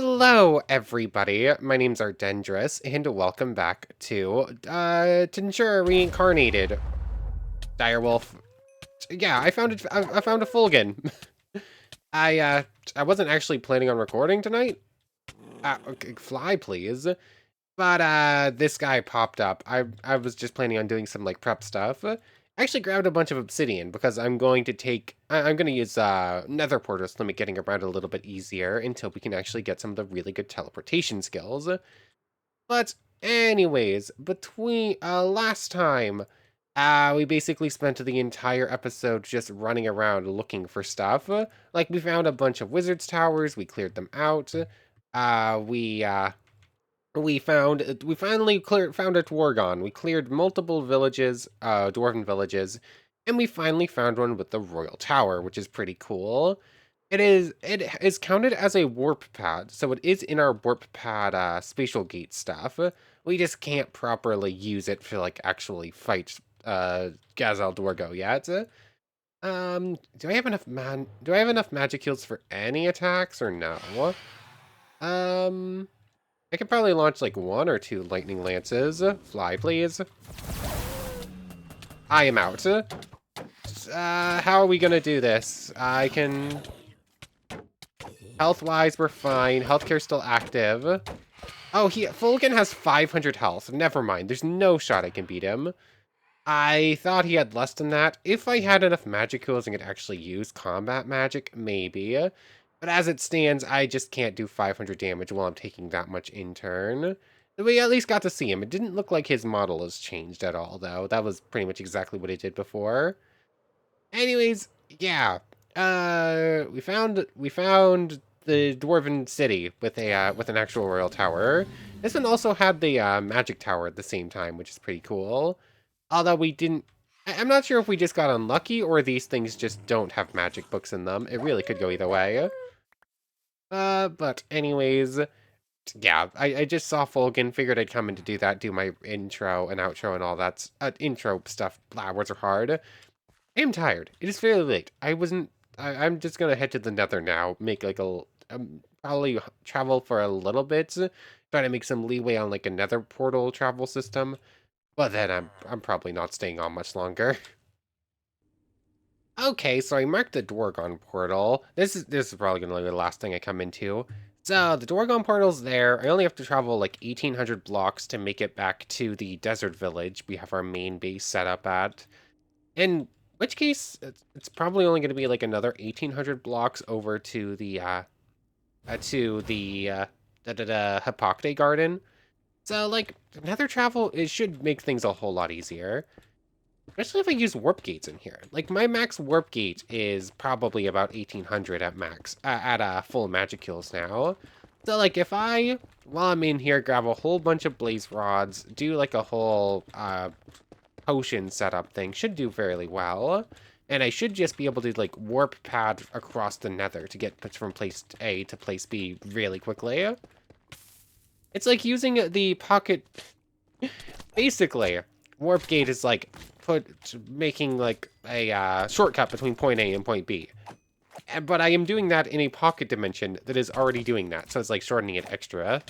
Hello, everybody. My name's Ardendris, and welcome back to Tensura Reincarnated. Direwolf. Yeah, I found it. I found a Fulgen. I wasn't actually planning on recording tonight. Okay, fly, please. But this guy popped up. I was just planning on doing some like prep stuff. I actually grabbed a bunch of obsidian because I'm going to I'm going to use nether portals to make getting around a little bit easier until we can actually get some of the really good teleportation skills. But anyways, between last time, we basically spent the entire episode just running around looking for stuff. Like we found a bunch of wizards towers, we cleared them out. Uh, we uh, we finally found a Dwargon. We cleared multiple villages, dwarven villages, and we finally found one with the royal tower, which is pretty cool. It is counted as a warp pad, so it is in our warp pad spatial gate stuff. We just can't properly use it to like actually fight Gazal Dwargo yet. Do I have enough magic heals for any attacks or no? Um I could probably launch like one or two lightning lances. Fly, please. I am out. How are we gonna do this? I can... Health-wise, we're fine. Healthcare's still active. Oh, Fulgen has 500 health. Never mind. There's no shot I can beat him. I thought he had less than that. If I had enough magic heals and could actually use combat magic, maybe. But as it stands, I just can't do 500 damage while I'm taking that much in turn. We at least got to see him. It didn't look like his model has changed at all, though. That was pretty much exactly what it did before. Anyways, yeah. We found the Dwarven City with an actual royal tower. This one also had the magic tower at the same time, which is pretty cool. Although we didn't... I'm not sure if we just got unlucky or these things just don't have magic books in them. It really could go either way. But anyways, yeah, I just saw Fulgen, figured I'd come in to do that, do my intro and outro and all that. Intro stuff, blah, words are hard. I am tired. It is fairly late. I'm just gonna head to the Nether now, make like probably travel for a little bit, try to make some leeway on like a Nether portal travel system. But then I'm probably not staying on much longer. Okay, so I marked the Dwargon portal. This is probably gonna be the last thing I come into. So the Dwargon portal's there. I only have to travel like 1,800 blocks to make it back to the desert village we have our main base set up at. In which case, it's probably only going to be like another 1,800 blocks over to the Hippocrate Garden. So like Nether travel, it should make things a whole lot easier. Especially if I use warp gates in here. Like, my max warp gate is probably about 1,800 at max, at full magic kills now. So, like, if I, while I'm in here, grab a whole bunch of blaze rods, do, like, a whole, potion setup thing, should do fairly well. And I should just be able to, like, warp pad across the nether to get from place A to place B really quickly. It's like using the pocket... Basically, warp gate is like making like a shortcut between point A and point B. But I am doing that in a pocket dimension that is already doing that, so it's like shortening it extra.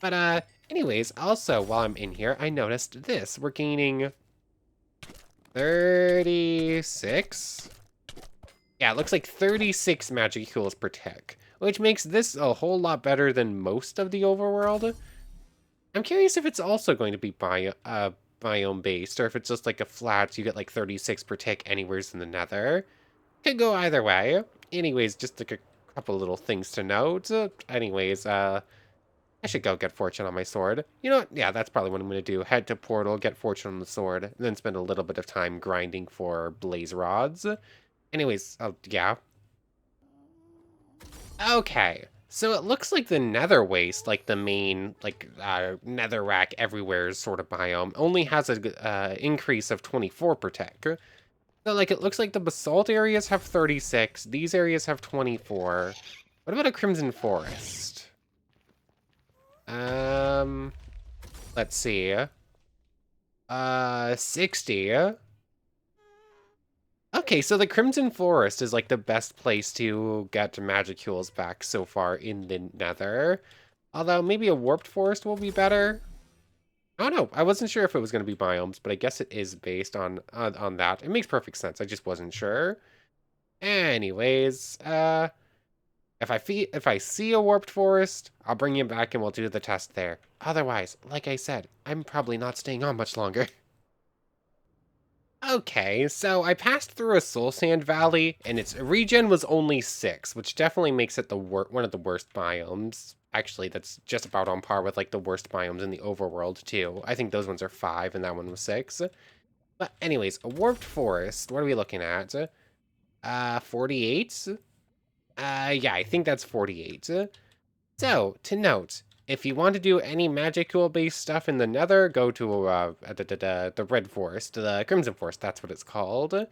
But anyways, also while I'm in here, I noticed this. We're gaining 36. Yeah, it looks like 36 magic heals per tick, which makes this a whole lot better than most of the overworld. I'm curious if it's also going to be biome based, or if it's just like a flat, you get like 36 per tick anywheres in the nether. Could go either way. Anyways, just like a couple little things to note. I should go get fortune on my sword. You know what? Yeah, that's probably what I'm going to do. Head to portal, get fortune on the sword, and then spend a little bit of time grinding for blaze rods. Anyways, yeah. Okay. So it looks like the nether waste, like the main, like, nether rack everywhere sort of biome, only has a increase of 24 per tech. So, like, it looks like the basalt areas have 36, these areas have 24. What about a crimson forest? Let's see. 60. A Okay, so the Crimson Forest is like the best place to get Magicules back so far in the Nether. Although maybe a Warped Forest will be better. I don't know. I wasn't sure if it was going to be biomes, but I guess it is based on that. It makes perfect sense. I just wasn't sure. Anyways, if I see a Warped Forest, I'll bring you back and we'll do the test there. Otherwise, like I said, I'm probably not staying on much longer. Okay, so I passed through a Soul Sand Valley, and its regen was only 6, which definitely makes it one of the worst biomes. Actually, that's just about on par with like the worst biomes in the overworld too. I think those ones are 5, and that one was 6. But anyways, a Warped Forest. What are we looking at? 48. Yeah, I think that's 48. So to note, if you want to do any Magicool-based stuff in the Nether, go to the Red Forest, the Crimson Forest. That's what it's called.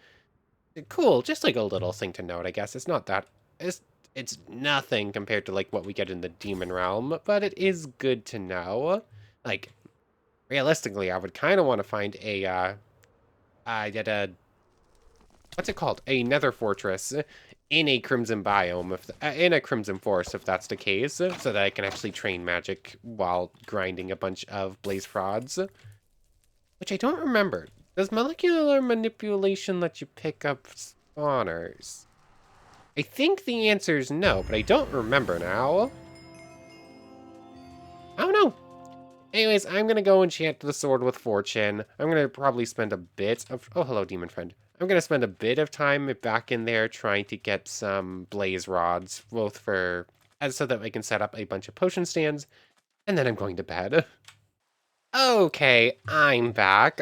Cool, just like a little thing to note, I guess. It's not that it's nothing compared to like what we get in the Demon Realm, but it is good to know. Like realistically, I would kind of want to find what's it called? A Nether Fortress in a Crimson biome, in a Crimson Forest, if that's the case, so that I can actually train magic while grinding a bunch of Blaze Frauds. Which I don't remember. Does molecular manipulation let you pick up spawners? I think the answer is no, but I don't remember now. I don't know. Anyways, I'm gonna go enchant the Sword with Fortune. I'm gonna probably spend a bit of... Oh, hello, demon friend. I'm gonna spend a bit of time back in there trying to get some blaze rods, both for... so that I can set up a bunch of potion stands, and then I'm going to bed. Okay, I'm back.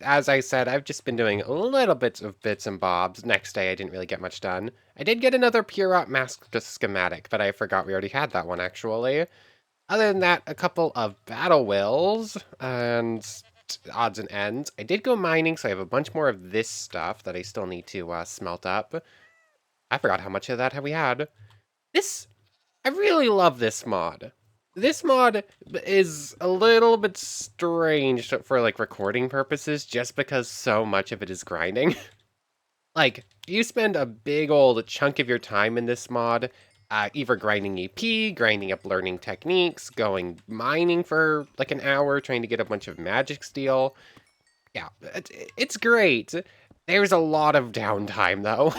As I said, I've just been doing a little bit of bits and bobs. Next day, I didn't really get much done. I did get another Purot Mask schematic, but I forgot we already had that one, actually. Other than that, a couple of battle wills and odds and ends. I did go mining, so I have a bunch more of this stuff that I still need to smelt up. I forgot how much of that have we had. I really love this mod. This mod is a little bit strange for like recording purposes just because so much of it is grinding. Like, you spend a big old chunk of your time in this mod, either grinding EP, grinding up learning techniques, going mining for like an hour, trying to get a bunch of magic steel. Yeah, it's great. There's a lot of downtime though.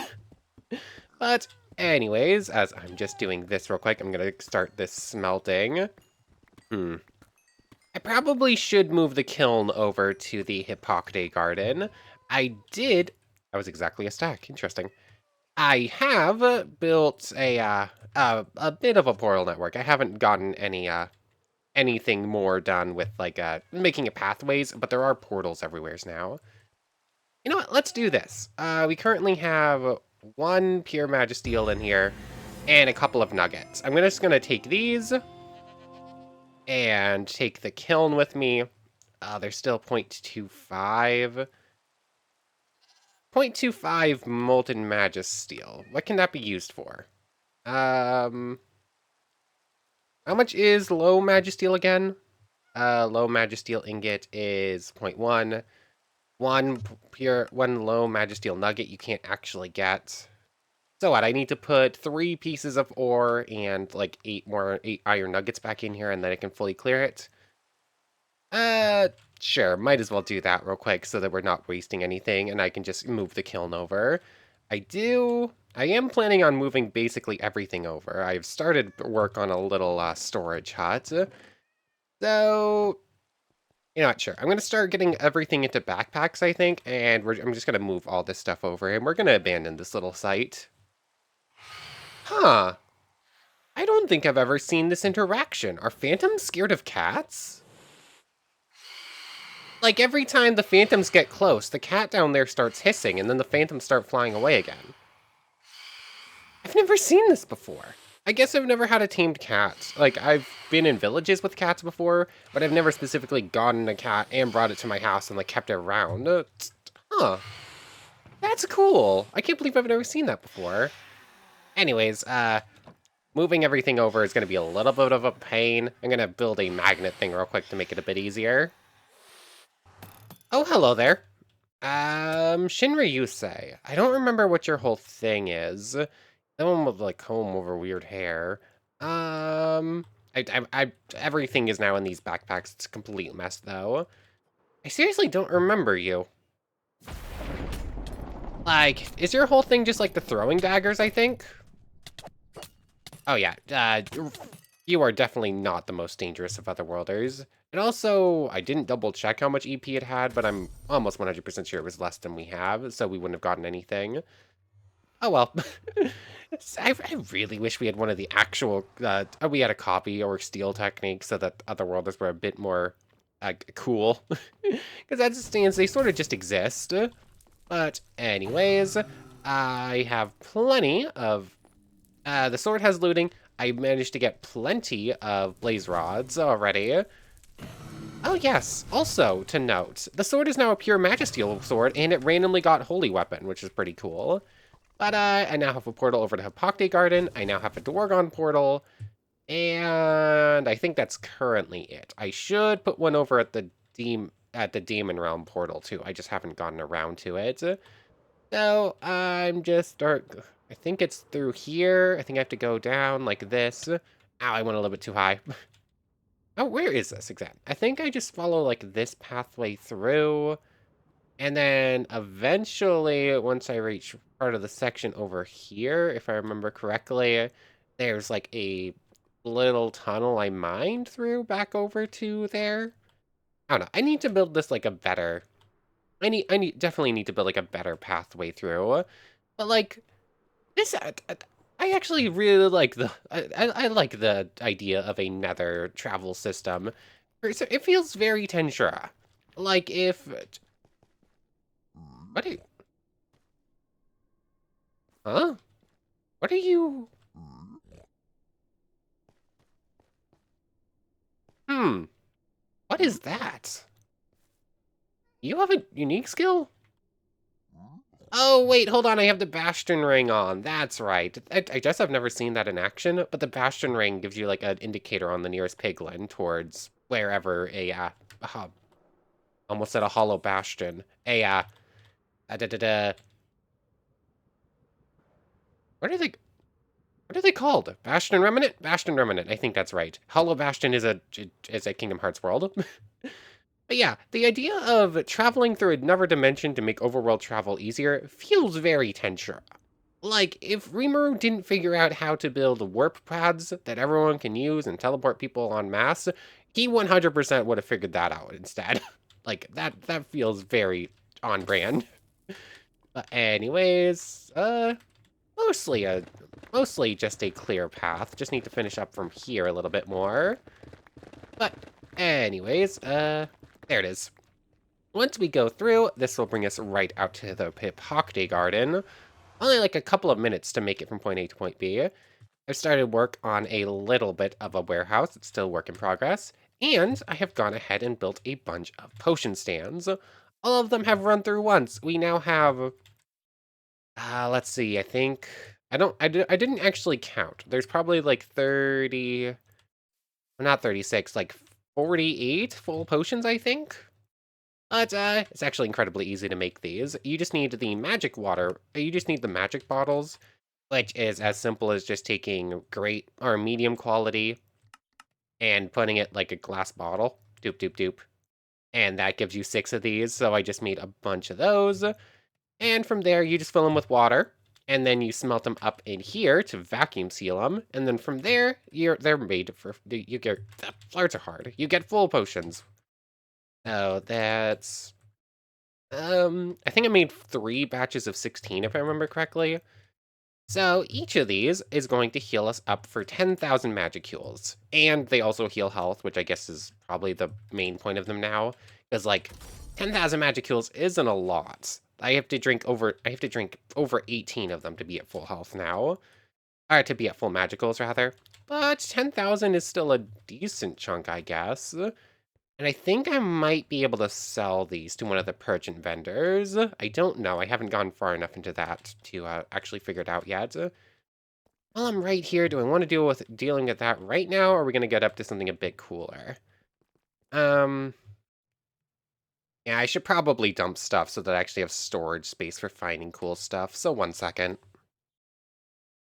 But anyways, as I'm just doing this real quick, I'm gonna start this smelting. I probably should move the kiln over to the Hippocrate Garden. I was exactly a stack. Interesting. I have built a bit of a portal network. I haven't gotten anything more done with like making it pathways, but there are portals everywhere now. You know what? Let's do this. We currently have one pure magisteel in here and a couple of nuggets. I'm just gonna take these and take the kiln with me. They're still 0.25. 0.25 molten magisteel. What can that be used for? How much is low magisteel again? Low magisteel ingot is 0.1. One low magisteel nugget you can't actually get. So what? I need to put 3 pieces of ore and like 8 iron nuggets back in here, and then I can fully clear it. Sure. Might as well do that real quick so that we're not wasting anything, and I can just move the kiln over. I am planning on moving basically everything over. I've started work on a little storage hut. So, you know what, sure. I'm going to start getting everything into backpacks, I think, and I'm just going to move all this stuff over, and we're going to abandon this little site. Huh. I don't think I've ever seen this interaction. Are phantoms scared of cats? Like, every time the phantoms get close, the cat down there starts hissing, and then the phantoms start flying away again. I've never seen this before. I guess I've never had a tamed cat. Like, I've been in villages with cats before, but I've never specifically gotten a cat and brought it to my house and, like, kept it around. Huh. That's cool. I can't believe I've never seen that before. Anyways, moving everything over is going to be a little bit of a pain. I'm going to build a magnet thing real quick to make it a bit easier. Oh, hello there. Shinra Yusei. I don't remember what your whole thing is. The one with like comb over weird hair. Everything is now in these backpacks. It's a complete mess though. I seriously don't remember you. Like, is your whole thing just like the throwing daggers, I think? Oh yeah, you are definitely not the most dangerous of Otherworlders. And also, I didn't double check how much EP it had, but I'm almost 100% sure it was less than we have, so we wouldn't have gotten anything. Oh well. I really wish we had one of the actual, we had a copy or steel technique so that Otherworlders were a bit more cool. Because as it stands, they sort of just exist. But anyways, I have plenty of, the sword has looting. I managed to get plenty of blaze rods already. Oh yes, also to note, the sword is now a pure Magisteel sword, and it randomly got Holy Weapon, which is pretty cool. But I now have a portal over to Hippocte Garden, I now have a Dwargon portal, and I think that's currently it. I should put one over at the Demon Realm portal too, I just haven't gotten around to it. So, I think it's through here. I think I have to go down like this. Ow, I went a little bit too high. Oh, where is this exactly? I think I just follow like this pathway through. And then eventually, once I reach part of the section over here, if I remember correctly, there's like a little tunnel I mined through back over to there. I don't know. I need to build this like a better definitely need to build like a better pathway through. But like this, I actually really like I like the idea of a Nether travel system. It feels very Tensura. Like if, what are you, huh? What are you? Hmm. What is that? You have a unique skill? Oh, wait, hold on. I have the Bastion Ring on. That's right. I guess I've never seen that in action, but the Bastion Ring gives you like an indicator on the nearest piglin towards wherever a, almost said a hollow bastion. Da, da, da. What are they, what are they called? Bastion Remnant? Bastion Remnant. I think that's right. Hollow Bastion is a Kingdom Hearts world. But yeah, the idea of traveling through another dimension to make overworld travel easier feels very Tensura. Like, if Rimuru didn't figure out how to build warp pads that everyone can use and teleport people en masse, he 100% would have figured that out instead. Like, that feels very on brand. But anyways, mostly mostly just a clear path. Just need to finish up from here a little bit more. But anyways, there it is. Once we go through, this will bring us right out to the Hippocte Garden. Only like a couple of minutes to make it from point A to point B. I've started work on a little bit of a warehouse. It's still work in progress. And I have gone ahead and built a bunch of potion stands. All of them have run through once. We now have, let's see, I think, I didn't actually count. There's probably like 30, well, not 36, like 48 full potions, I think. But it's actually incredibly easy to make these. You just need the magic water. You just need the magic bottles, which is as simple as just taking great or medium quality and putting it like a glass bottle. Doop, doop, doop. And that gives you 6 of these. So I just made a bunch of those. And from there, you just fill them with water. And then you smelt them up in here to vacuum seal them. And then from there, they're made for, you get, words are hard. You get full potions. So that's, I think I made 3 batches of 16, if I remember correctly. So each of these is going to heal us up for 10,000 magicules. And they also heal health, which I guess is probably the main point of them now. Because, like, 10,000 magicules isn't a lot. I have to drink over 18 of them to be at full health now. Or to be at full magicals, rather. But 10,000 is still a decent chunk, I guess. And I think I might be able to sell these to one of the merchant vendors. I don't know. I haven't gone far enough into that to actually figure it out yet. While I'm right here, do I want to dealing with that right now, or are we going to get up to something a bit cooler? Yeah, I should probably dump stuff so that I actually have storage space for finding cool stuff. So 1 second.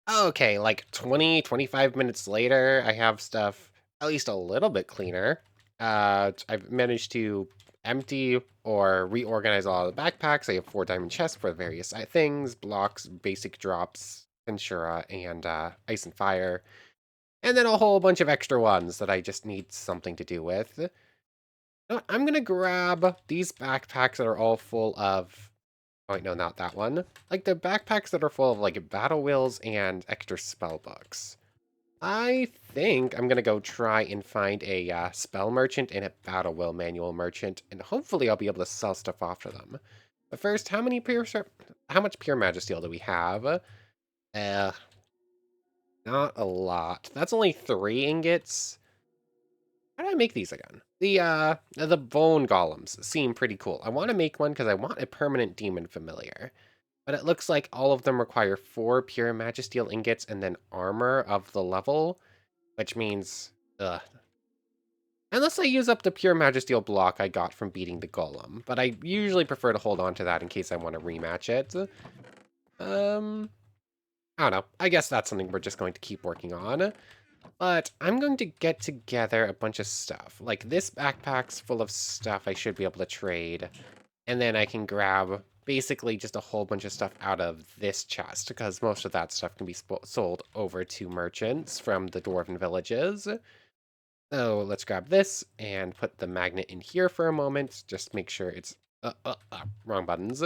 Okay, like 20, 25 minutes later, I have stuff at least a little bit cleaner. I've managed to empty or reorganize all the backpacks. I have 4 diamond chests for various things, blocks, basic drops, Tensura, and ice and fire. And then a whole bunch of extra ones that I just need something to do with. I'm gonna grab these backpacks that are all full of... Oh, wait, no, not that one. Like the backpacks that are full of like battle wheels and extra spell books. I think I'm gonna go try and find a spell merchant and a battle wheel manual merchant, and hopefully I'll be able to sell stuff off to them. But first, how much pure magisteel do we have? Not a lot. That's only 3 ingots. How do I make these again? The bone golems seem pretty cool. I want to make one because I want a permanent demon familiar. But it looks like all of them require 4 pure magisteel ingots and then armor of the level, which means, ugh. Unless I use up the pure magisteel block I got from beating the golem, but I usually prefer to hold on to that in case I want to rematch it. I don't know. I guess that's something we're just going to keep working on. But I'm going to get together a bunch of stuff. Like this backpack's full of stuff I should be able to trade. And then I can grab basically just a whole bunch of stuff out of this chest, because most of that stuff can be sold over to merchants from the dwarven villages. So let's grab this and put the magnet in here for a moment. Just make sure it's... wrong buttons.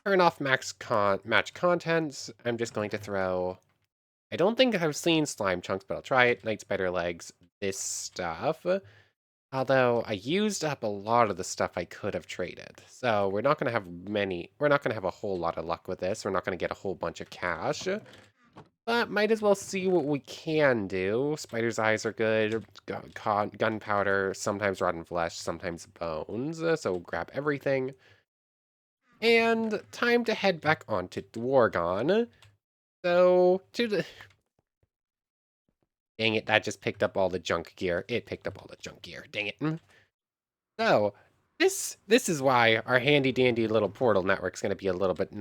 Turn off match contents. I'm just going to throw... I don't think I've seen slime chunks, but I'll try it. Night spider legs, this stuff. Although I used up a lot of the stuff I could have traded. So we're not going to have a whole lot of luck with this. We're not going to get a whole bunch of cash. But might as well see what we can do. Spider's eyes are good. Gunpowder, sometimes rotten flesh, sometimes bones. So grab everything. And time to head back onto Dwargon. So, Dang it, that just picked up all the junk gear. It picked up all the junk gear. Dang it. So, this is why our handy dandy little portal network's going to be a little bit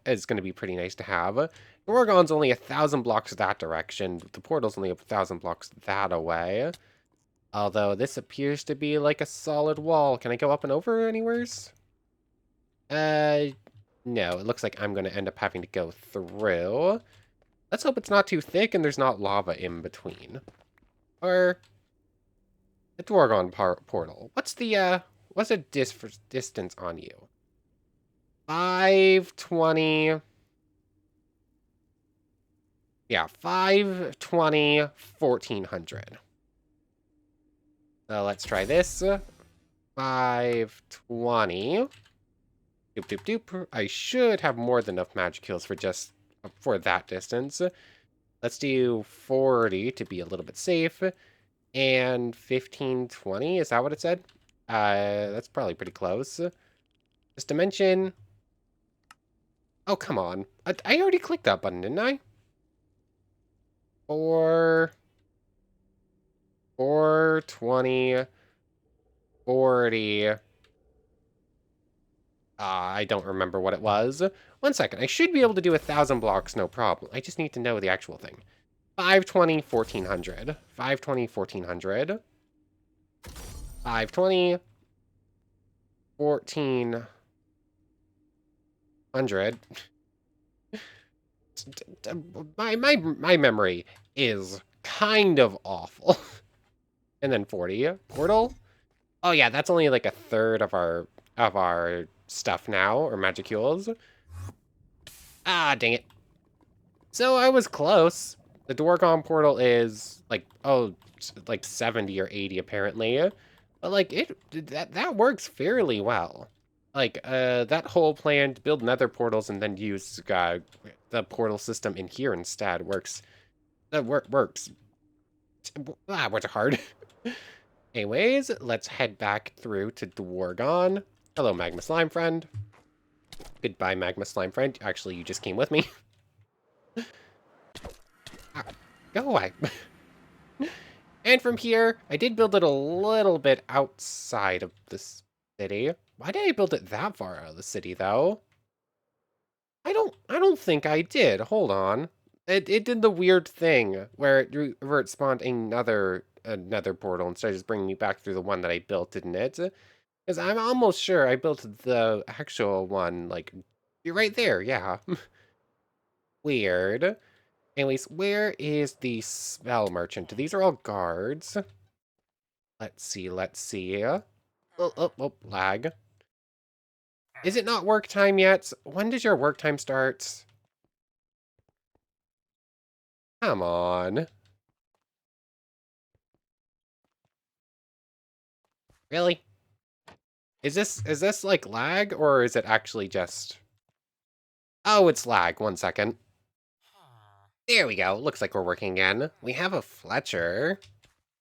is going to be pretty nice to have. Oregon's only 1,000 blocks that direction. The portal's only 1,000 blocks that away. Although this appears to be like a solid wall. Can I go up and over anywheres? No, it looks like I'm going to end up having to go through. Let's hope it's not too thick and there's not lava in between. Or the Dwargon portal. What's the distance on you? 520. Yeah, 520, 1400. So let's try this. 520. Doop, doop, doop. I should have more than enough magic kills for that distance. Let's do 40 to be a little bit safe. And 1520, is that what it said? That's probably pretty close. This dimension. Oh, come on. I already clicked that button, didn't I? 420, 40. I don't remember what it was. 1 second. I should be able to do 1,000 blocks, no problem. I just need to know the actual thing. 520, 1400. 520, 1400. 520, 1400. My memory is kind of awful. And then 40. Portal? Oh yeah, that's only like a third of our stuff now, or magicules. Ah, dang it. So I was close. The Dwargon portal is like, like 70 or 80 apparently. But like that works fairly well. Like that whole plan to build nether portals and then use the portal system in here instead works. That works. What's hard. Anyways, let's head back through to Dwargon. Hello, Magma Slime friend. Goodbye, Magma Slime friend. Actually, you just came with me. Go away. And from here, I did build it a little bit outside of the city. Why did I build it that far out of the city, though? I don't think I did. Hold on. It did the weird thing where it spawned another portal instead of just bringing me back through the one that I built, didn't it? Because I'm almost sure I built the actual one, like, you're right there, yeah. Weird. Anyways, where is the spell merchant? These are all guards. Let's see, let's see. Oh, lag. Is it not work time yet? When does your work time start? Come on. Really? Is this like lag or is it actually just... Oh, it's lag. 1 second. There we go. Looks like we're working again. We have a Fletcher.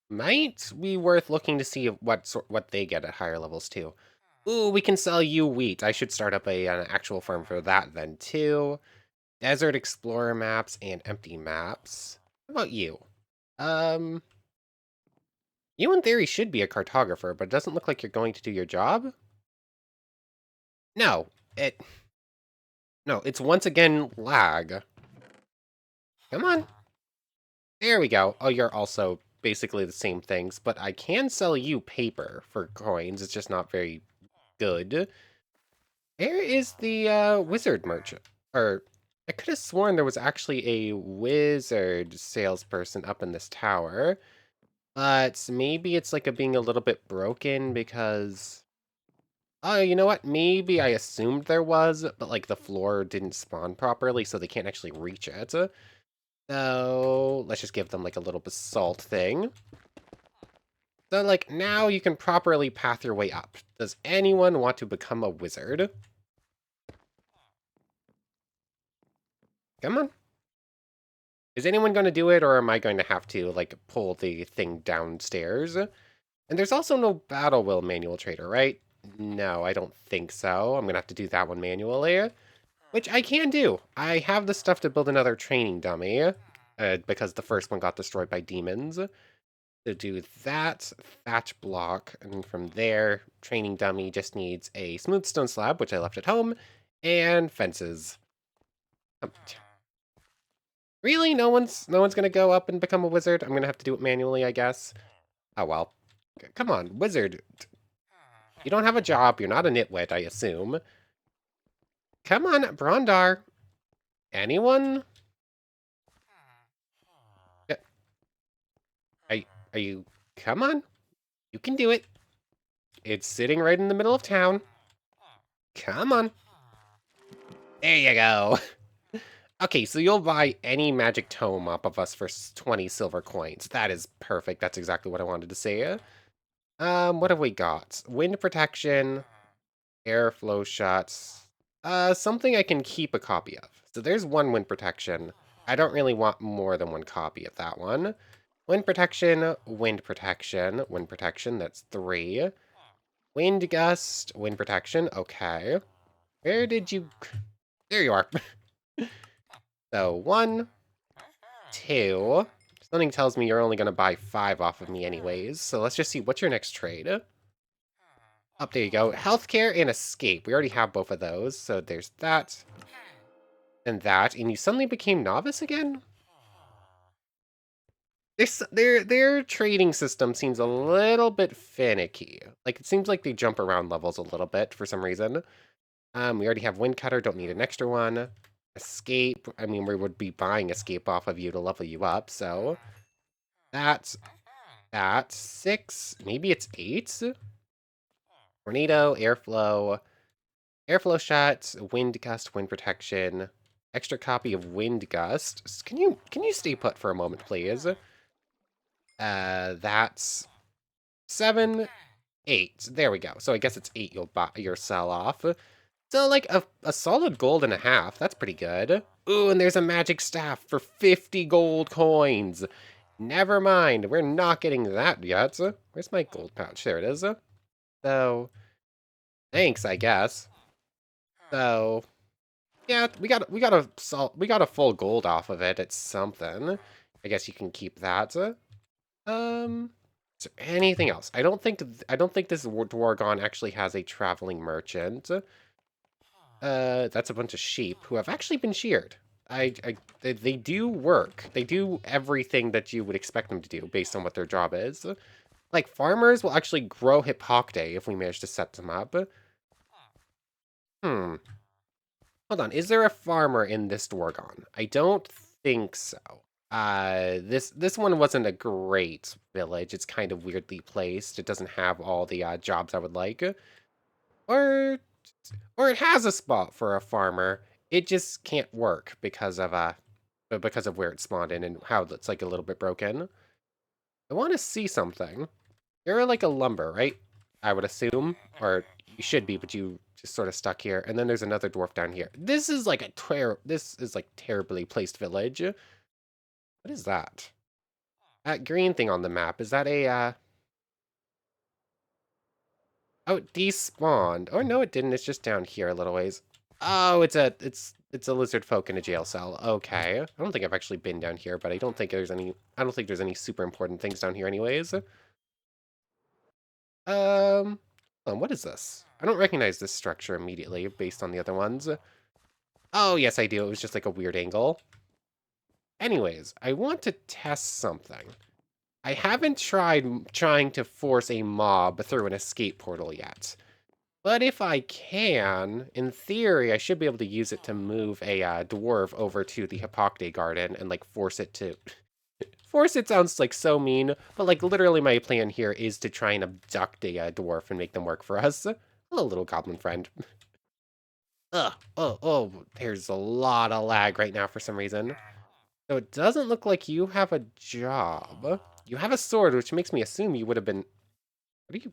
Might be worth looking to see what they get at higher levels too. Ooh, we can sell you wheat. I should start up an actual farm for that then too. Desert Explorer maps and empty maps. How about you? Um, you in theory should be a cartographer, but it doesn't look like you're going to do your job. No, it... No, it's once again lag. Come on. There we go. Oh, you're also basically the same things, but I can sell you paper for coins. It's just not very good. Where is the wizard merchant? Or I could have sworn there was actually a wizard salesperson up in this tower, but maybe it's like being a little bit broken because... Oh, you know what? Maybe I assumed there was, but like the floor didn't spawn properly, so they can't actually reach it. So let's just give them like a little basalt thing. So like now you can properly path your way up. Does anyone want to become a wizard? Come on. Is anyone going to do it or am I going to have to like pull the thing downstairs? And there's also no battle will manual trader, right? No, I don't think so. I'm going to have to do that one manually, which I can do. I have the stuff to build another training dummy because the first one got destroyed by demons. To do that, thatch block, and from there, training dummy just needs a smooth stone slab, which I left at home, and fences. Really? No one's gonna go up and become a wizard? I'm gonna have to do it manually, I guess. Oh well. Come on, wizard. You don't have a job, you're not a nitwit, I assume. Come on, Brondar. Anyone? Yeah, Are, are you... Come on. You can do it. It's sitting right in the middle of town. Come on. There you go. Okay, so you'll buy any magic tome off of us for 20 silver coins. That is perfect. That's exactly what I wanted to say. What have we got? Wind protection, airflow shots. Something I can keep a copy of. So there's one wind protection. I don't really want more than one copy of that one. Wind protection, wind protection, wind protection. That's 3. Wind gust, wind protection. Okay. Where did you... There you are. So 1, 2. Something tells me you're only going to buy 5 off of me anyways. So let's just see. What's your next trade? Up there you go. Healthcare and escape. We already have both of those. So there's that. And that. And you suddenly became novice again? Their trading system seems a little bit finicky. Like, it seems like they jump around levels a little bit for some reason. We already have Wind Cutter. Don't need an extra one. Escape. I mean, we would be buying escape off of you to level you up. So that's that. 6. Maybe it's 8. Tornado, airflow shots, wind gust, wind protection, extra copy of wind gust. Can you stay put for a moment, please? That's 7, 8. There we go. So I guess it's 8 you'll buy your sell off. So like a solid gold and a half. That's pretty good. Ooh, and there's a magic staff for 50 gold coins. Never mind. We're not getting that yet. Where's my gold pouch? There it is. So thanks, I guess. So yeah, we got a full gold off of it. It's something. I guess you can keep that. Um, Is there anything else? I don't think this Dwargon actually has a traveling merchant. That's a bunch of sheep who have actually been sheared. They do work. They do everything that you would expect them to do based on what their job is. Like, farmers will actually grow Hippocte if we manage to set them up. Hmm. Hold on. Is there a farmer in this Dwargon? I don't think so. This one wasn't a great village. It's kind of weirdly placed. It doesn't have all the jobs I would like. Or it has a spot for a farmer. It just can't work because of where it spawned in and how it's like a little bit broken. I want to see something. You're like a lumber, right? I would assume, or you should be, but you just sort of stuck here. And then there's another dwarf down here. This is like terribly placed village. What is that? That green thing on the map, is that a oh, it despawned. Oh no, it didn't. It's just down here a little ways. Oh, it's a lizard folk in a jail cell. Okay. I don't think I've actually been down here, but I don't think there's any super important things down here anyways. What is this? I don't recognize this structure immediately based on the other ones. Oh, yes, I do. It was just like a weird angle. Anyways, I want to test something. I haven't tried trying to force a mob through an escape portal yet. But if I can, in theory, I should be able to use it to move a dwarf over to the Hippocte Garden and like force it to... Force it sounds like so mean, but like literally my plan here is to try and abduct a dwarf and make them work for us. Hello, little goblin friend. Ugh, oh, there's a lot of lag right now for some reason. So it doesn't look like you have a job. You have a sword, which makes me assume you would have been... What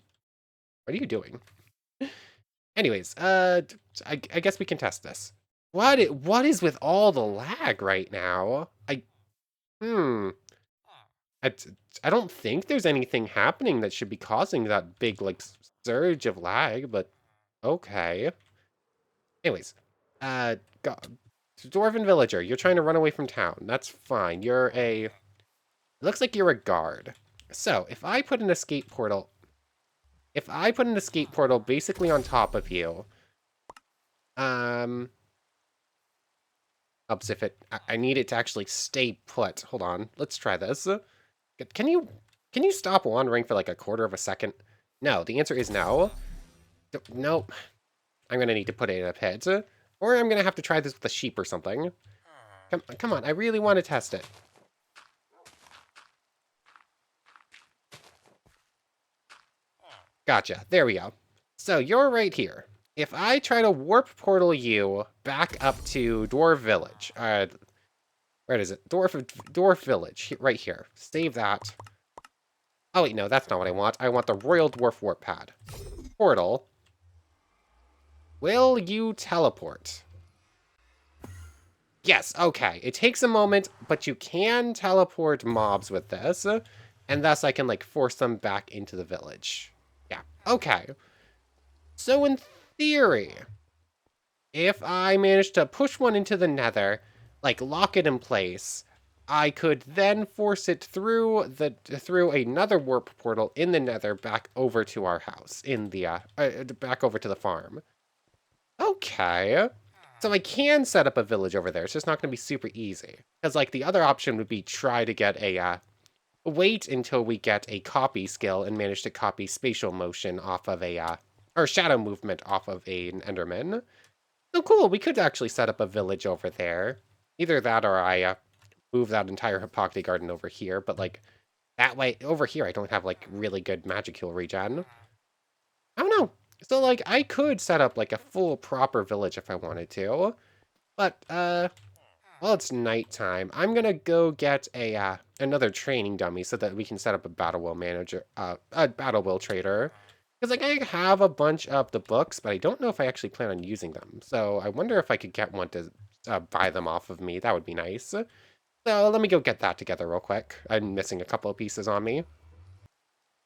are you doing? Anyways, I guess we can test this. What is with all the lag right now? Hmm. I, I don't think there's anything happening that should be causing that big, like, surge of lag, but okay. Anyways, go, Dwarven Villager, you're trying to run away from town. That's fine. It looks like you're a guard. So, if I put an escape portal basically on top of you, helps if I need it to actually stay put. Hold on, let's try this. Can you stop wandering for like a quarter of a second? No, the answer is no. Nope. I'm gonna need to put it in a pit. Or I'm gonna have to try this with a sheep or something. Come on, I really want to test it. Gotcha, there we go. So you're right here. If I try to warp portal you back up to Dwarf Village, where is it? Dwarf Village, right here. Save that. Oh wait, no, that's not what I want. I want the Royal Dwarf Warp Pad. Portal. Will you teleport? Yes, okay. It takes a moment, but you can teleport mobs with this, and thus I can, like, force them back into the village. Yeah, okay. So in theory, if I manage to push one into the Nether, like, lock it in place, I could then force it through another warp portal in the Nether back over to our house, back over to the farm. Okay. So I can set up a village over there. It's just not going to be super easy. Because, like, the other option would be try to get wait until we get a copy skill and manage to copy spatial motion off of or shadow movement off of an Enderman. So cool, we could actually set up a village over there. Either that or I move that entire Hippocrates garden over here. But, like, that way, over here, I don't have, like, really good magic heal regen. I don't know. So, like, I could set up, like, a full proper village if I wanted to. But, well, it's nighttime. I'm gonna go get another training dummy so that we can set up a battle wheel manager, a battle wheel trader. Because, like, I have a bunch of the books, but I don't know if I actually plan on using them. So I wonder if I could get one to buy them off of me. That would be nice. So let me go get that together real quick. I'm missing a couple of pieces on me.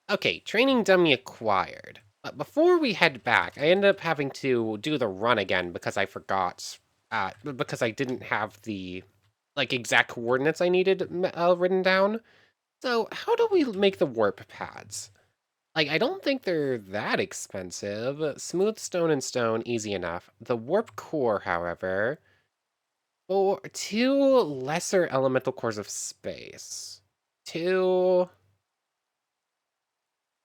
Okay, training dummy acquired. But before we head back, I ended up having to do the run again because I forgot, because I didn't have the, like, exact coordinates I needed written down. So how do we make the warp pads? Like, I don't think they're that expensive. Smooth stone and stone, easy enough. The warp core, however, or two lesser elemental cores of space. Two.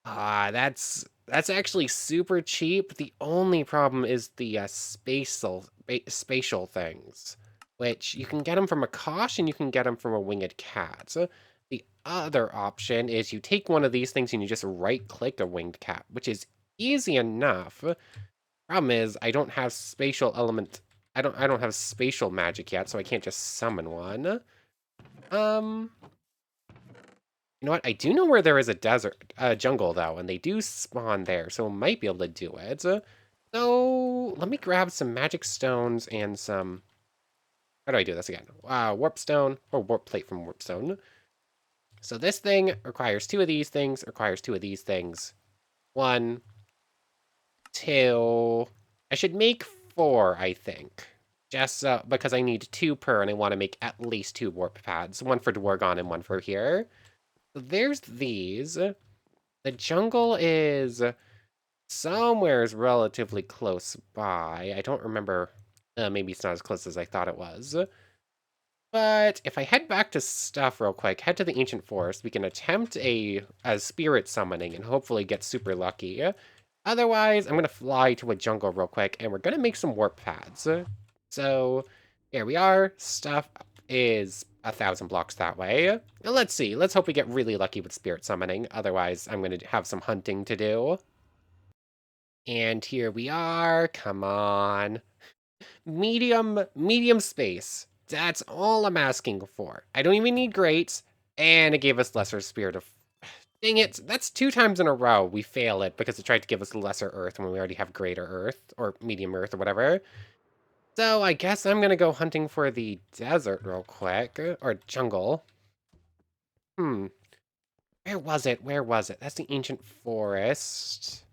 That's actually super cheap. The only problem is the spatial things, which you can get them from a Kosh and you can get them from a winged cat. The other option is you take one of these things and you just right-click a winged cat, which is easy enough. Problem is I don't have spatial element. I don't have spatial magic yet, so I can't just summon one. Um, you know what? I do know where there is a desert, jungle though, and they do spawn there, so I might be able to do it. So let me grab some magic stones and some. How do I do this again? Warp stone or warp plate from warp stone. So this thing requires two of these things. Requires two of these things. One, two. I should make four, I think. Just because I need two per, and I want to make at least two warp pads. One for Dwargon and one for here. So there's these. The jungle is somewhere is relatively close by. I don't remember. Maybe it's not as close as I thought it was. But if I head back to stuff real quick, head to the Ancient Forest, we can attempt a spirit summoning and hopefully get super lucky. Otherwise, I'm going to fly to a jungle real quick, and we're going to make some warp pads. So, here we are. Stuff is 1,000 blocks that way. Now, let's see. Let's hope we get really lucky with spirit summoning. Otherwise, I'm going to have some hunting to do. And here we are. Come on. Medium space. That's all I'm asking for. I don't even need greats. And it gave us lesser spirit of... Dang it, that's 2 times in a row we fail it because it tried to give us lesser earth when we already have greater earth, or medium earth, or whatever. So I guess I'm gonna go hunting for the desert real quick, or jungle. Where was it? Where was it? That's the ancient forest.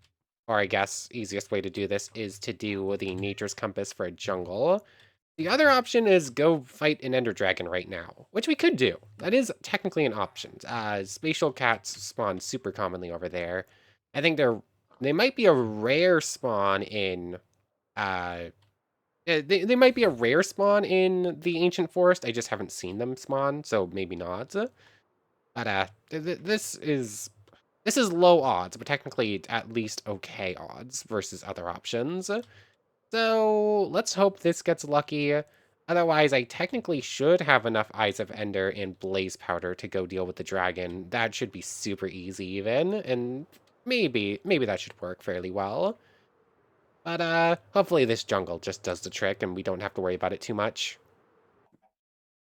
Or I guess easiest way to do this is to do the nature's compass for a jungle. The other option is go fight an ender dragon right now, which we could do. That is technically an option. Spatial cats spawn super commonly over there. I think they might be a rare spawn in they might be a rare spawn in the ancient forest. I just haven't seen them spawn, so maybe not. But this is low odds, but technically at least okay odds versus other options. So let's hope this gets lucky. Otherwise, I technically should have enough Eyes of Ender and Blaze Powder to go deal with the dragon. That should be super easy even, and maybe that should work fairly well. But hopefully this jungle just does the trick and we don't have to worry about it too much.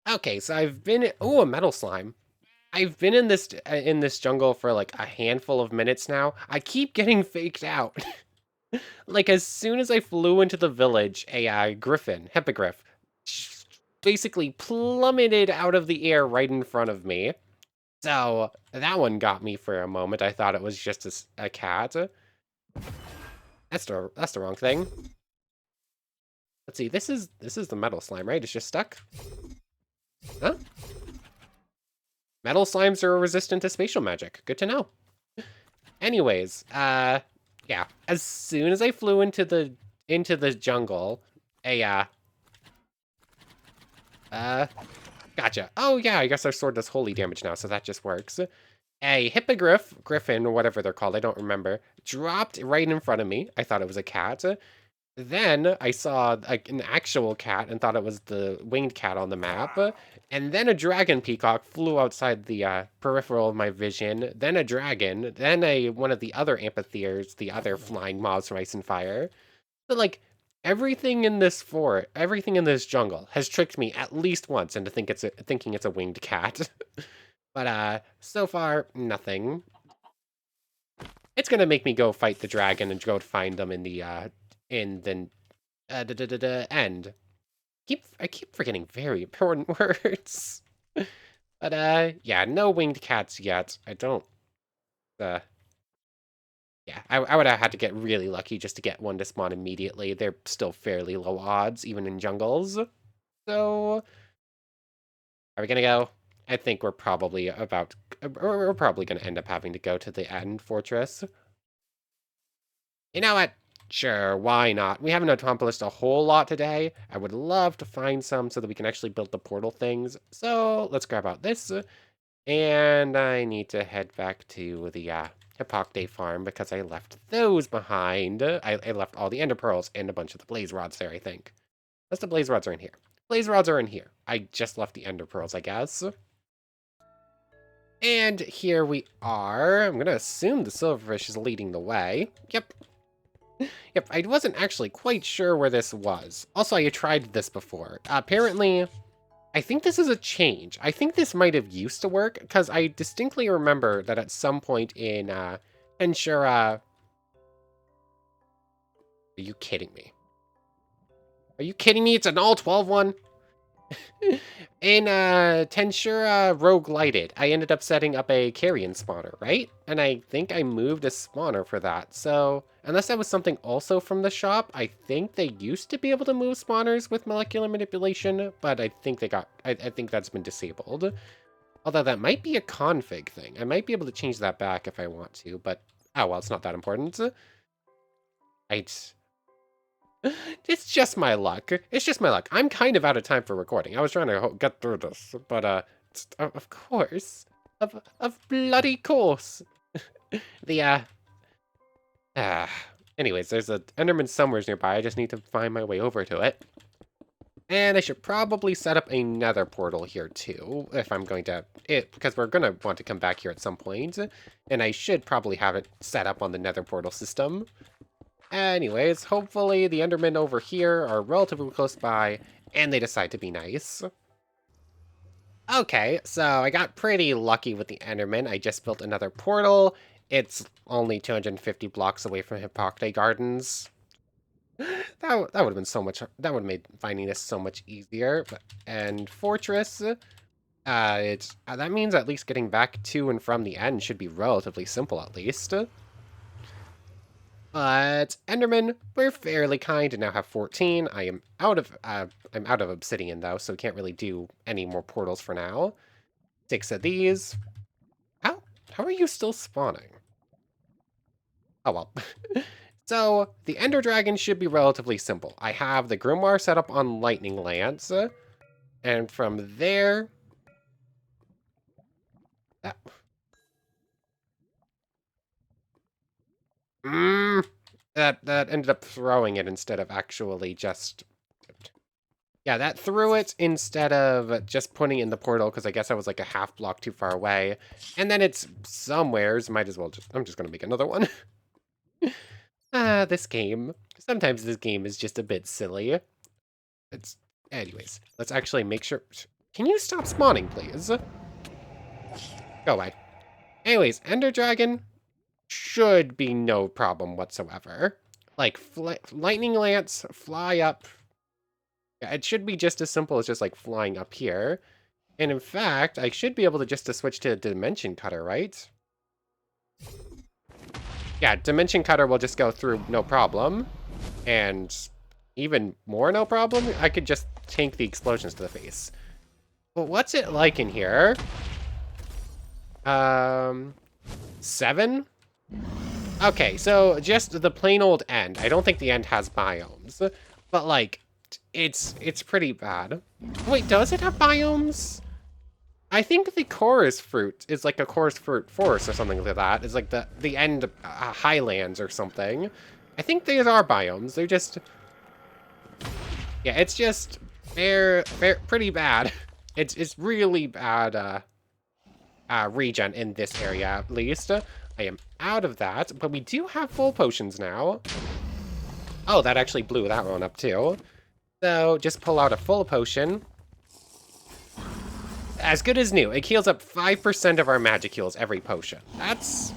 Okay, so I've been... Oh, a metal slime. I've been in this jungle for like a handful of minutes now. I keep getting faked out. Like, as soon as I flew into the village, a griffin, hippogriff, basically plummeted out of the air right in front of me. So, that one got me for a moment. I thought it was just a cat. That's the wrong thing. Let's see, this is the metal slime, right? It's just stuck? Huh? Metal slimes are resistant to spatial magic. Good to know. Anyways, yeah. As soon as I flew into the jungle, gotcha. Oh yeah, I guess our sword does holy damage now, so that just works. A hippogriff, griffin, or whatever they're called, I don't remember, dropped right in front of me. I thought it was a cat. Then I saw like an actual cat and thought it was the winged cat on the map. And then a dragon peacock flew outside the peripheral of my vision. Then a dragon. Then one of the other amphitheaters, the other flying mobs from Ice and Fire. So like everything in this everything in this jungle has tricked me at least once into thinking it's a winged cat. But so far nothing. It's gonna make me go fight the dragon and go find them in the end. I keep forgetting very important words. But yeah, no winged cats yet. I don't yeah, I would have had to get really lucky just to get one to spawn immediately. They're still fairly low odds, even in jungles. So, are we gonna go? I think we're probably about we're probably going to end up having to go to the end fortress. You know what? Sure, why not? We haven't accomplished a whole lot today. I would love to find some so that we can actually build the portal things. So let's grab out this. And I need to head back to the Hippocrate farm because I left those behind. I left all the ender pearls and a bunch of the blaze rods there, I think. Unless the blaze rods are in here. Blaze rods are in here. I just left the ender pearls, I guess. And here we are. I'm going to assume the silverfish is leading the way. Yep. Yep, I wasn't actually quite sure where this was. Also, I tried this before. Apparently, I think this is a change. I think this might have used to work, because I distinctly remember that at some point in Tensura... Are you kidding me? Are you kidding me? It's an all 12 one? In Tensura Roguelighted, I ended up setting up a carrion spawner, right? And I think I moved a spawner for that. So, unless that was something also from the shop, I think they used to be able to move spawners with molecular manipulation, but I think they got, I think that's been disabled. Although that might be a config thing. I might be able to change that back if I want to, but, oh well, it's not that important. It's just my luck. It's just my luck. I'm kind of out of time for recording. I was trying to get through this, but of course, of bloody course. The anyways, there's a Enderman somewhere nearby. I just need to find my way over to it. And I should probably set up a Nether portal here too, if I'm going to, because we're gonna want to come back here at some point, and I should probably have it set up on the Nether portal system. Anyways, hopefully the Endermen over here are relatively close by, and they decide to be nice. Okay, so I got pretty lucky with the Enderman. I just built another portal. It's only 250 blocks away from Hippocrate Gardens. That would have been so much, that would have made finding this so much easier. And Fortress, that means at least getting back to and from the end should be relatively simple at least. But Enderman, we're fairly kind and now have 14. I'm out of obsidian though, so we can't really do any more portals for now. 6 of these. How are you still spawning? Oh well. So the Ender Dragon should be relatively simple. I have the Grimoire set up on Lightning Lance, and from there, that ended up throwing it instead of actually just... Yeah, that threw it instead of just putting it in the portal, because I guess I was like a half block too far away. And then it's somewheres, might as well just... I'm just going to make another one. This game. Sometimes this game is just a bit silly. Anyways, let's actually make sure... Can you stop spawning, please? Go away. Anyways, Ender Dragon should be no problem whatsoever. Like, Lightning Lance, fly up. Yeah, it should be just as simple as just, like, flying up here. And in fact, I should be able to just switch to Dimension Cutter, right? Yeah, Dimension Cutter will just go through no problem. And even more no problem, I could just tank the explosions to the face. But what's it like in here? 7? Okay, so just the plain old end. I don't think the end has biomes, but like, it's pretty bad. Wait, does it have biomes? I think the chorus fruit is like a chorus fruit forest or something like that. It's like the end highlands or something. I think these are biomes. They're just, yeah, it's just they're pretty bad. It's really bad regen in this area at least. I am out of that, but we do have full potions now. Oh, that actually blew that one up too. So just pull out a full potion. As good as new. It heals up 5% of our magic heals every potion. That's...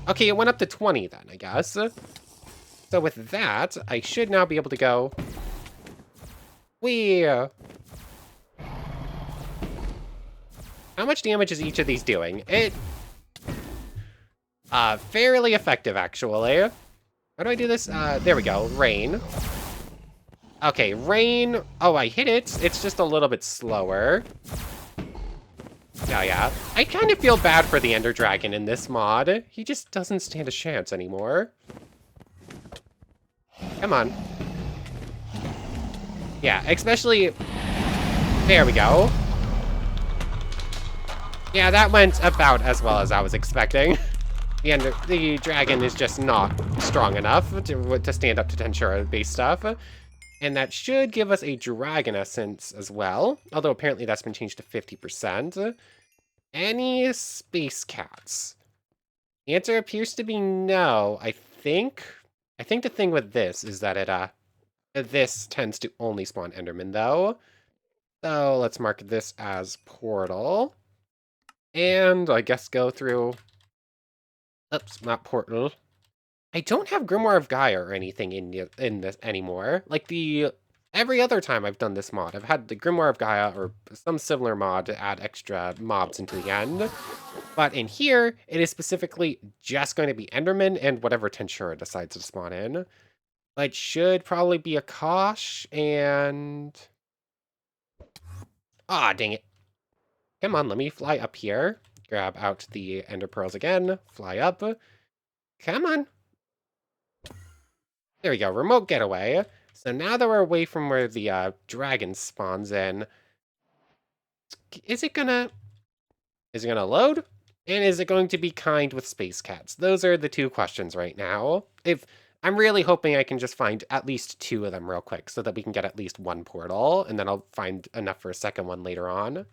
Okay, it went up to 20 then, I guess. So with that, I should now be able to go... Whee! How much damage is each of these doing? Fairly effective, actually. How do I do this? There we go. Rain. Okay, rain. Oh, I hit it. It's just a little bit slower. Oh yeah, I kind of feel bad for the Ender Dragon in this mod. He just doesn't stand a chance anymore. Come on. Yeah, especially... There we go. Yeah, that went about as well as I was expecting. The dragon is just not strong enough to stand up to Tensura-based stuff. And that should give us a dragon essence as well. Although apparently that's been changed to 50%. Any space cats? The answer appears to be no. I think the thing with this is that this tends to only spawn Enderman though. So let's mark this as portal. And I guess go through... Oops, not portal. I don't have Grimoire of Gaia or anything in this anymore. Like every other time I've done this mod, I've had the Grimoire of Gaia or some similar mod to add extra mobs into the end. But in here, it is specifically just going to be Enderman and whatever Tensura decides to spawn in. It should probably be a Kosh and... Ah, dang it. Come on, let me fly up here. Grab out the Ender Pearls again. Fly up. Come on. There we go, remote getaway. So now that we're away from where the dragon spawns in, is it gonna load? And is it going to be kind with space cats? Those are the two questions right now. I'm really hoping I can just find at least 2 of them real quick so that we can get at least 1 portal, and then I'll find enough for a second one later on.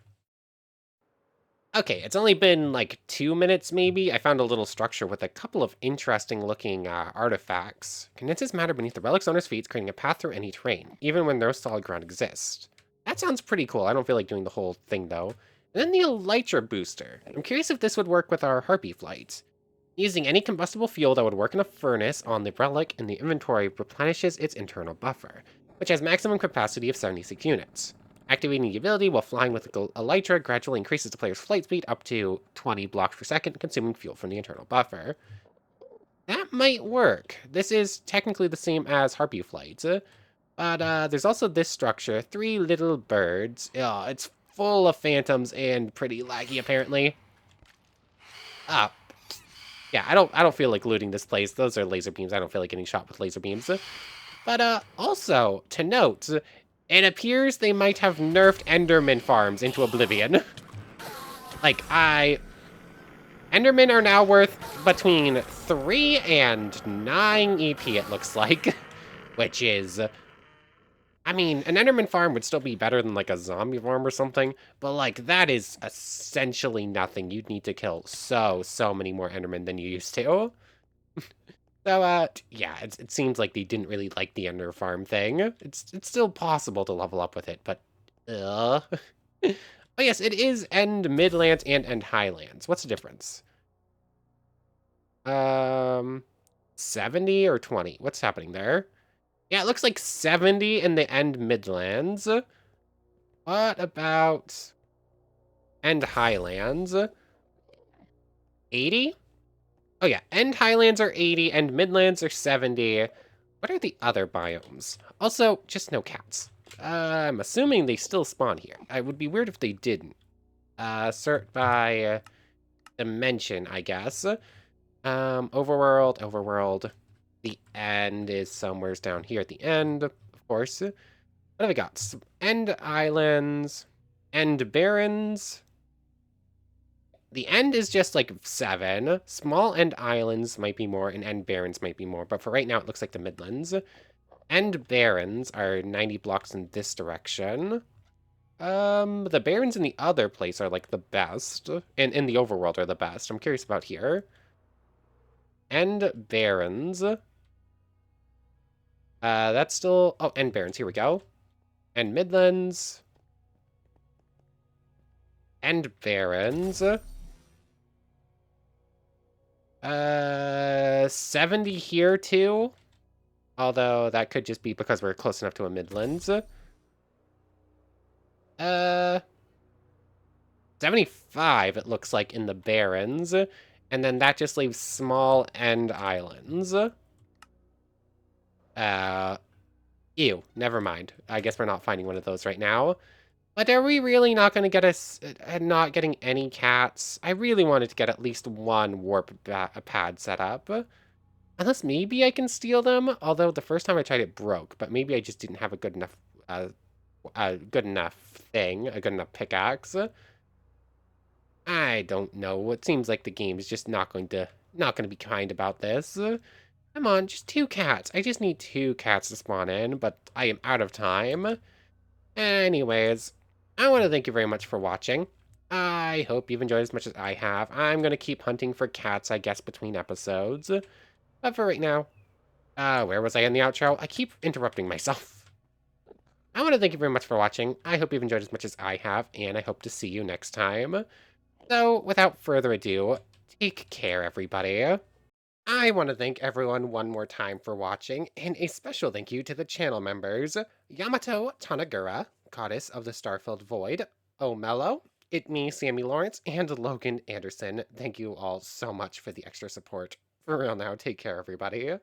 Okay, it's only been like 2 minutes maybe. I found a little structure with a couple of interesting looking artifacts. Condenses matter beneath the relic's owner's feet, creating a path through any terrain, even when no solid ground exists. That sounds pretty cool. I don't feel like doing the whole thing though. And then the Elytra booster. I'm curious if this would work with our Harpy flight. Using any combustible fuel that would work in a furnace on the relic in the inventory replenishes its internal buffer, which has maximum capacity of 76 units. Activating the ability while flying with Elytra gradually increases the player's flight speed up to 20 blocks per second, consuming fuel from the internal buffer. That might work. This is technically the same as Harpy flight, but there's also this structure, 3 little birds. It's full of phantoms and pretty laggy apparently. Yeah, I don't feel like looting this place. Those are laser beams. I don't feel like getting shot with laser beams. But also, to note, it appears they might have nerfed Enderman farms into oblivion. Endermen are now worth between 3 and 9 EP, it looks like. Which is... I mean, an Enderman farm would still be better than, like, a zombie farm or something. But, like, that is essentially nothing. You'd need to kill so many more Endermen than you used to. So, yeah, it seems like they didn't really like the Ender farm thing. It's still possible to level up with it, but... Oh, yes, it is End Midlands and End Highlands. What's the difference? 70 or 20? What's happening there? Yeah, it looks like 70 in the End Midlands. What about End Highlands? 80? Oh yeah, End Highlands are 80, End Midlands are 70. What are the other biomes? Also, just no cats. I'm assuming they still spawn here. It would be weird if they didn't. Sort by dimension, I guess. Overworld. The end is somewhere down here at the end, of course. What have we got? End Islands, End Barrens. The end is just like 7. Small End Islands might be more, and End Barrens might be more, but for right now it looks like the Midlands. End Barrens are 90 blocks in this direction. The Barrens in the other place are like the best, and in the overworld are the best. I'm curious about here. End Barrens. That's still... Oh, End Barrens, here we go. End Midlands. End Barrens. 70 here too. Although that could just be because we're close enough to a Midlands. 75 it looks like in the Barrens. And then that just leaves small End Islands. Ew, never mind. I guess we're not finding one of those right now. But are we really not going to get us not getting any cats? I really wanted to get at least one warp pad set up. Unless maybe I can steal them. Although the first time I tried it broke, but maybe I just didn't have a good enough a good enough pickaxe. I don't know. It seems like the game is just not going to be kind about this. Come on, just two cats. I just need two cats to spawn in, but I am out of time. Anyways, I want to thank you very much for watching. I hope you've enjoyed as much as I have. I'm going to keep hunting for cats, I guess, between episodes. But for right now, where was I in the outro? I keep interrupting myself. I want to thank you very much for watching. I hope you've enjoyed as much as I have, and I hope to see you next time. So, without further ado, take care, everybody. I want to thank everyone one more time for watching, and a special thank you to the channel members, Yamato Tanagura, Goddess of the Starfilled Void, O'Mello, It Me, Sammy Lawrence, and Logan Anderson. Thank you all so much for the extra support. For real now, take care, everybody.